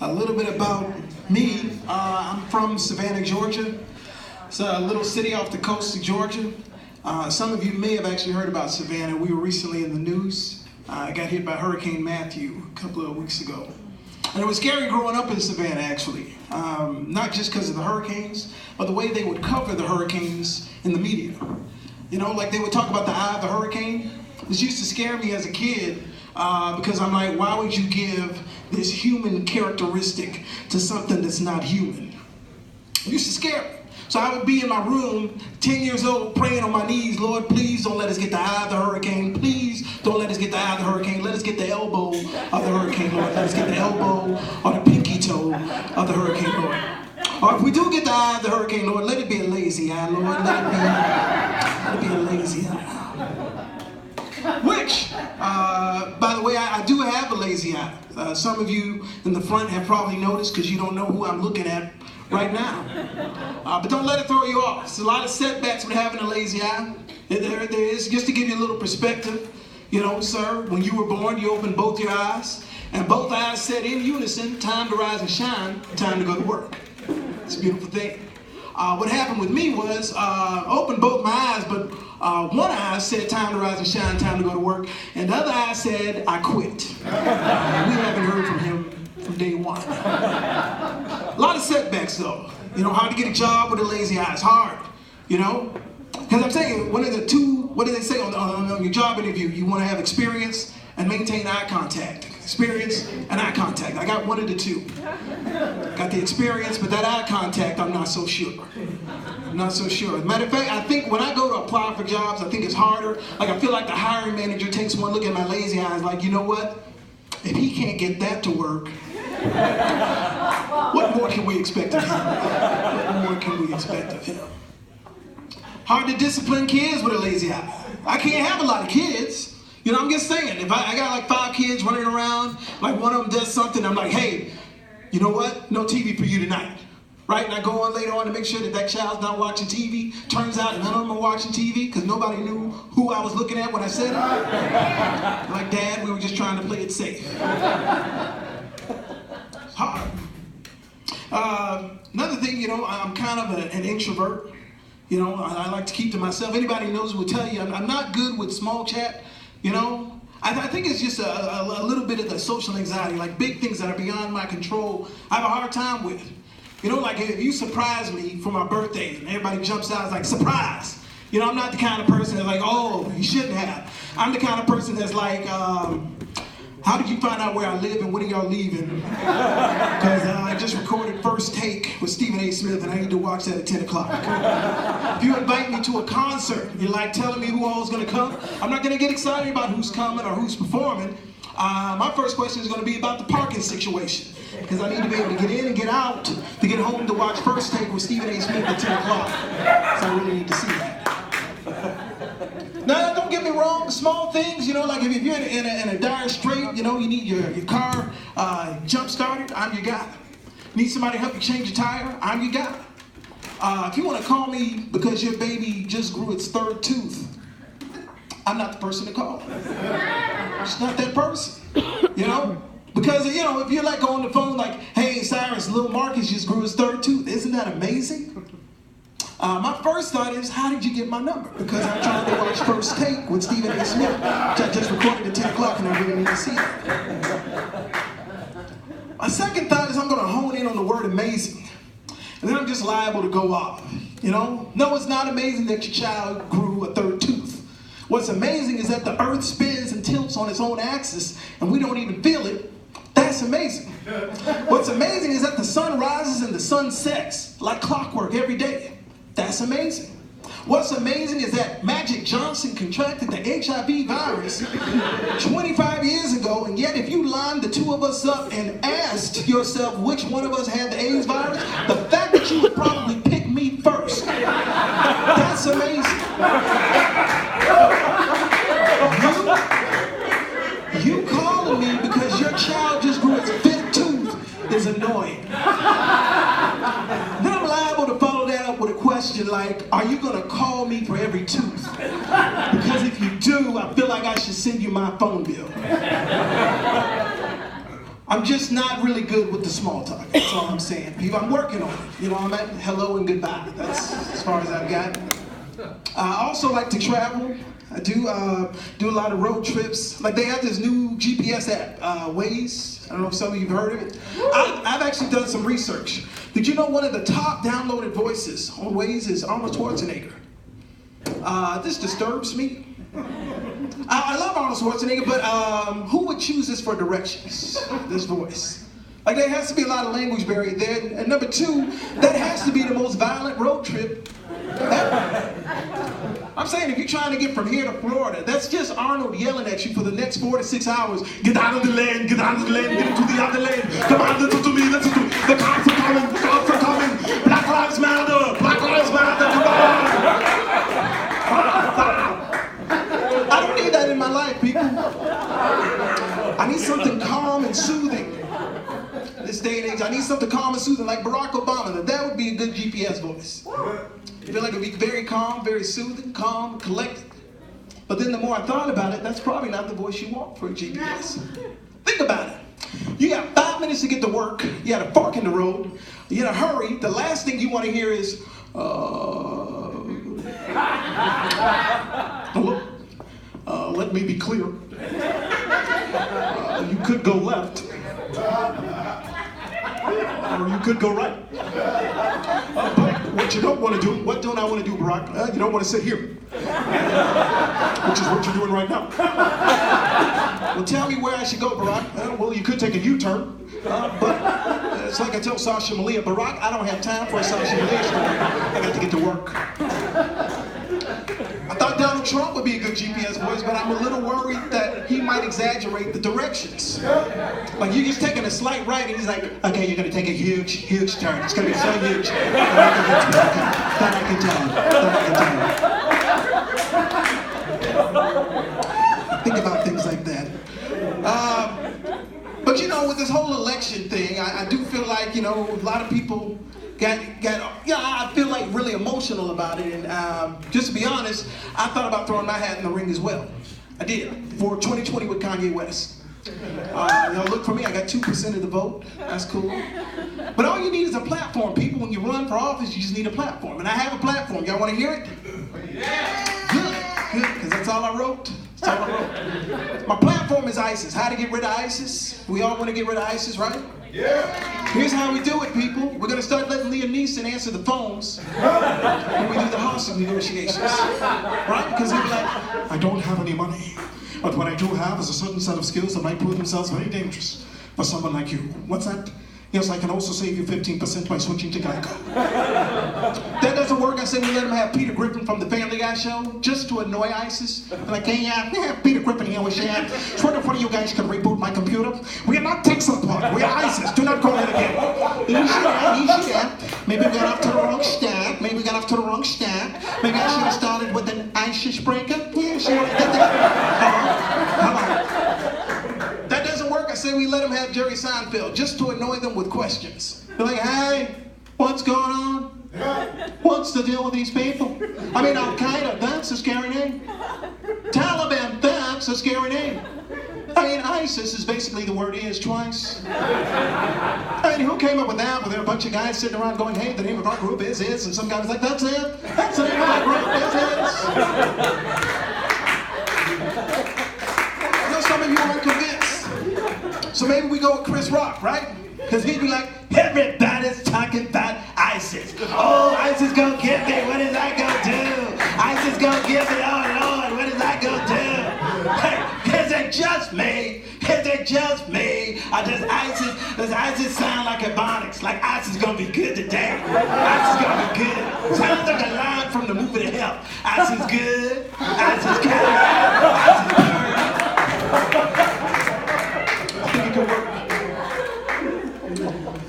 A little bit about me. I'm from Savannah, Georgia. It's a little city off the coast of Georgia. Some of you may have actually heard about Savannah. We were recently in the news. I got hit by Hurricane Matthew a couple of weeks ago. And it was scary growing up in Savannah, actually. Not just because of the hurricanes, but the way they would cover the hurricanes in the media. You know, like they would talk about the eye of the hurricane. This used to scare me as a kid because I'm like, why would you give this human characteristic to something that's not human? It used to scare me. So I would be in my room, 10 years old, praying on my knees, Lord, please don't let us get the eye of the hurricane. Please don't let us get the eye of the hurricane. Let us get the elbow of the hurricane, Lord. Let us get the elbow or the pinky toe of the hurricane, Lord. Or if we do get the eye of the hurricane, Lord, let it be a lazy eye, Lord. Let it be a lazy eye. Which, by the way, I do have a lazy eye. Some of you in the front have probably noticed because you don't know who I'm looking at right now. But don't let it throw you off. There's a lot of setbacks with having a lazy eye. There is. Just to give you a little perspective, you know, sir, when you were born, you opened both your eyes, and both eyes said in unison, time to rise and shine, time to go to work. It's a beautiful thing. What happened with me was, I opened both my eyes, but one eye said time to rise and shine, time to go to work, and the other eye said, I quit. We haven't heard from him from day one. A lot of setbacks though. You know, hard to get a job with a lazy eye. It's hard, you know? Because I'm saying, what do they say on your job interview? You want to have experience and maintain eye contact. Experience and eye contact. I got one of the two. Got the experience, but that eye contact, I'm not so sure. I'm not so sure. As a matter of fact, I think when I go to apply for jobs, I think it's harder. Like, I feel like the hiring manager takes one look at my lazy eyes like, you know what? If he can't get that to work, what more can we expect of him? What more can we expect of him? Hard to discipline kids with a lazy eye. I can't have a lot of kids. You know, I'm just saying, if I got like 5 kids running around, like one of them does something, I'm like, hey, you know what? No TV for you tonight. Right? And I go on later on to make sure that that child's not watching TV. Turns out none of them are watching TV because nobody knew who I was looking at when I said it. Like, Dad, we were just trying to play it safe. Hard. Another thing, you know, I'm kind of an introvert. You know, I like to keep to myself. Anybody knows will tell you I'm not good with small chat. You know, I think it's just a little bit of the social anxiety, like big things that are beyond my control, I have a hard time with. You know, like if you surprise me for my birthday and everybody jumps out, it's like, surprise. You know, I'm not the kind of person that's like, oh, you shouldn't have. I'm the kind of person that's like, how did you find out where I live and when are y'all leaving? Because I just recorded First Take with Stephen A. Smith and I need to watch that at 10 o'clock. If you invite me to a concert, you like telling me who all is going to come, I'm not going to get excited about who's coming or who's performing. My first question is going to be about the parking situation. Because I need to be able to get in and get out to get home to watch First Take with Stephen A. Smith at 10 o'clock. So I really need to see that. Now, don't get me wrong, the small things, you know, like if you're in a dire strait, you know, you need your car jump started, I'm your guy. Need somebody to help you change your tire, I'm your guy. If you want to call me because your baby just grew its 3rd tooth, I'm not the person to call. Just not that person, you know? Because, you know, if you're like on the phone like, hey, Cyrus, little Marcus just grew his 3rd tooth, isn't that amazing? My first thought is, how did you get my number? Because I'm trying to watch First Take with Stephen A. Smith, which I just recorded at 10 o'clock and I really need to see it. My second thought is I'm going to hone in on the word amazing. And then I'm just liable to go off, you know? No, it's not amazing that your child grew a 3rd tooth. What's amazing is that the earth spins and tilts on its own axis and we don't even feel it. That's amazing. What's amazing is that the sun rises and the sun sets like clockwork every day. That's amazing. What's amazing is that Magic Johnson contracted the HIV virus 25 years ago, and yet if you lined the two of us up and asked yourself which one of us had the AIDS virus, the fact that you would probably pick me first. That's amazing. You calling me because your child just grew its 5th tooth is annoying. Then I'm liable to follow that up with a question like, are you going to call me for every tooth? Because if you do, I feel like I should send you my phone bill. I'm just not really good with the small talk. That's all I'm saying. People, I'm working on it. You know, I'm at hello and goodbye. That's as far as I've got. I also like to travel. I do a lot of road trips. Like they have this new GPS app, Waze. I don't know if some of you've heard of it. I've actually done some research. Did you know one of the top downloaded voices on Waze is Arnold Schwarzenegger? This disturbs me. I love Arnold Schwarzenegger, but who would choose this for directions? This voice. Like there has to be a lot of language buried there. And number two, that has to be the most violent road trip ever. I'm saying if you're trying to get from here to Florida, that's just Arnold yelling at you for the next 4 to 6 hours. Get out of the lane, get out of the lane, get into the other lane. Come on, listen to me, listen to me. The cops are coming, the cops are coming. Black Lives Matter, Black Lives Matter, come on. I don't need that in my life, people. I need something calm and soothing. This day and age, I need something calm and soothing, like Barack Obama. That would be a good GPS voice. I feel like it would be very calm, very soothing, calm, collected. But then the more I thought about it, that's probably not the voice you want for a GPS. Think about it. You got 5 minutes to get to work. You got a fork in the road. You're in a hurry. The last thing you want to hear is, let me be clear. You could go left. Or you could go right. But what you don't want to do, what don't I want to do, Barack? You don't want to sit here. Which is what you're doing right now. Well, tell me where I should go, Barack. Well, you could take a U-turn. But it's like I tell Sasha Malia, Barack, I don't have time for a Sasha Malia story. I got to get to work. I thought Donald Trump would be a good GPS voice, but I'm a little worried that he might exaggerate the directions. Like you're just taking a slight right, and he's like, okay, you're going to take a huge, huge turn. It's going to be so huge. That I can tell you. Think about things like that. But you know, with this whole election thing, I do feel like, you know, a lot of people I feel like really emotional about it. And just to be honest, I thought about throwing my hat in the ring as well. I did, for 2020 with Kanye West. Y'all look for me, I got 2% of the vote. That's cool. But all you need is a platform, people. When you run for office, you just need a platform. And I have a platform. Y'all want to hear it? Yeah. Good, because that's all I wrote. That's all I wrote. My platform is ISIS. How to get rid of ISIS. We all want to get rid of ISIS, right? Yeah. Here's how we do it, people. We're going to start letting Liam Neeson answer the phones when we do the hostage negotiations. Right? Because he'll be like, I don't have any money. But what I do have is a certain set of skills that might prove themselves very dangerous for someone like you. What's that? Yes, I can also save you 15% by switching to Geico. That doesn't work. I said we let him have Peter Griffin from the Family Guy show just to annoy ISIS. They're like, hey, yeah, Peter Griffin here with you. It's wonder if one of you guys can reboot my computer. We are not tech support. We are ISIS. Do not call it again. You should have. Maybe we got off to the wrong stack. Maybe I should have started with an ISIS breaker. Yeah, sure. How about that doesn't work. I say we let him have Jerry Seinfeld just to annoy them with questions. They're like, hey, what's going on? What's the deal with these people? I mean, Al-Qaeda, that's a scary name. Taliban, that's a scary name. I mean, ISIS is basically the word is twice. I mean, who came up with that? Well, there are a bunch of guys sitting around going, hey, the name of our group is, and some guy was like, that's it. That's the name of our group is. I know some of you aren't convinced. So maybe we go with Chris Rock, right? Because he'd be like, everybody's talking about ISIS. Oh, ISIS gonna get me. What is that gonna do? ISIS gonna get me. Oh, Lord, what is that gonna do? Hey, is it just me? Is it just me? Does ISIS sound like Ebonics? Like ISIS gonna be good today? ISIS gonna be good. Sounds like a line from the movie The Help. ISIS good. ISIS good. ISIS good. I think it could work.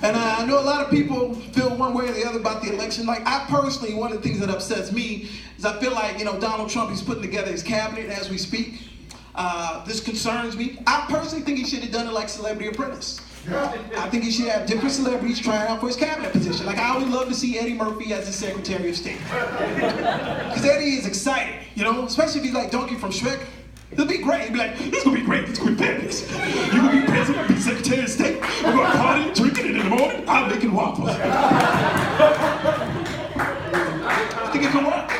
And I know a lot of people feel one way or the other about the election. Like, I personally, one of the things that upsets me is I feel like, you know, Donald Trump, he's putting together his cabinet as we speak. This concerns me. I personally think he should have done it like Celebrity Apprentice. I think he should have different celebrities trying out for his cabinet position. Like, I would love to see Eddie Murphy as the Secretary of State. Because Eddie is exciting, you know, especially if he's like Donkey from Shrek. It'll be great. He'll be like, this is going to be great. It's going to be fabulous. You're going to be president, be Secretary of State. I think it can work.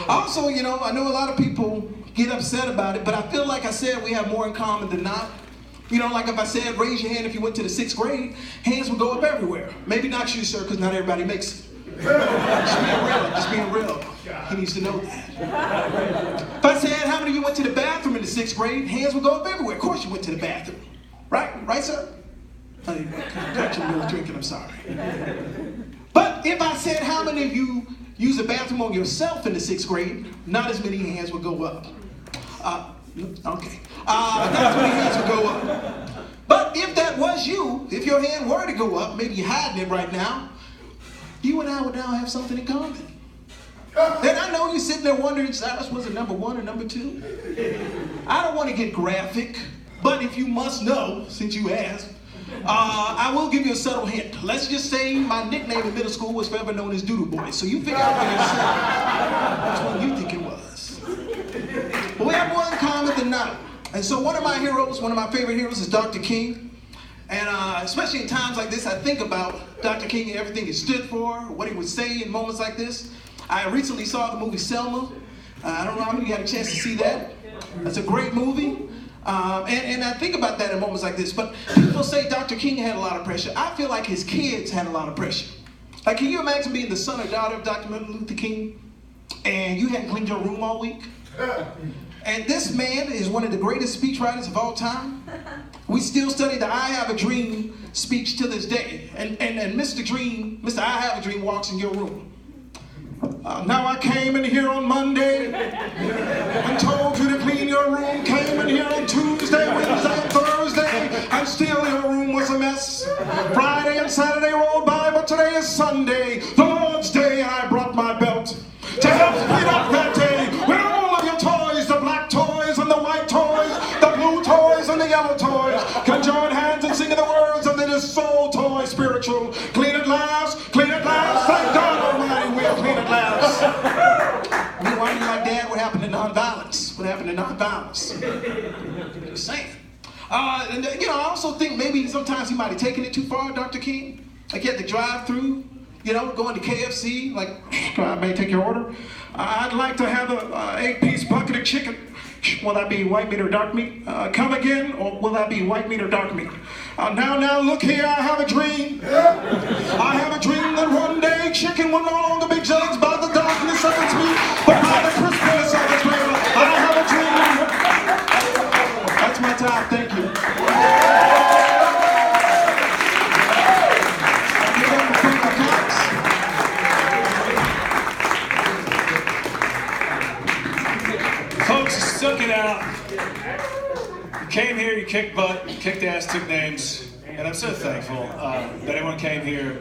Also, you know, I know a lot of people get upset about it, but I feel like I said we have more in common than not. You know, like if I said, raise your hand if you went to the 6th grade, hands would go up everywhere. Maybe not you, sir, because not everybody makes it. Just being real. He needs to know that. If I said, how many of you went to the bathroom in the 6th grade, hands would go up everywhere. Of course you went to the bathroom. Right? Right, sir? I got you a little drinking, I'm sorry. But if I said, how many of you use the bathroom on yourself in the 6th grade, not as many hands would go up. Okay. Not as many hands would go up. But if that was you, if your hand were to go up, maybe you're hiding it right now, you and I would now have something in common. And I know you're sitting there wondering, Cyrus, was it number 1 or number 2? I don't want to get graphic, but if you must know, since you asked, I will give you a subtle hint. Let's just say my nickname in middle school was forever known as Doodle Boy. So you figure out for yourself which one you think it was. But we have more in common than not. And so one of my heroes, one of my favorite heroes is Dr. King. And especially in times like this, I think about Dr. King and everything he stood for, what he would say in moments like this. I recently saw the movie Selma. I don't know how many of you had a chance to see that. That's a great movie. And I think about that in moments like this. But people say Dr. King had a lot of pressure. I feel like his kids had a lot of pressure. Like, can you imagine being the son or daughter of Dr. Martin Luther King and you hadn't cleaned your room all week? And this man is one of the greatest speechwriters of all time. We still study the I Have a Dream speech to this day. And Mr. I Have a Dream walks in your room. Now I came in here on Monday and told you to clean your room. Came in here on Tuesday, Wednesday, and Thursday, and still your room was a mess. Friday and Saturday rolled by, but today is Sunday, the Lord's Day, and I brought my belt to help clean up that day with all of your toys, the black toys and the white toys, the blue toys and the yellow toys, can join hands and sing the words of this soul toy spiritual. Clean at last, thank God Almighty, we'll clean at last. Meanwhile, you're like, Dad, what happened to nonviolence? What happened to nonviolence? Just saying. And you know, I also think maybe sometimes he might have taken it too far, Dr. King. Like he had to drive through, you know, going to KFC, like, may I take your order? I'd like to have a 8-piece bucket of chicken. Will that be white meat or dark meat? Come again, or will that be white meat or dark meat? Now, look here, I have a dream. I have a dream that one day chicken will no longer be judged by the darkness of its meat, but by the crispness of its flavor. I have a dream. That's my time, thank you. Folks, stuck it out. You came here, you kicked butt, you kicked ass, took names, and I'm so thankful that everyone came here.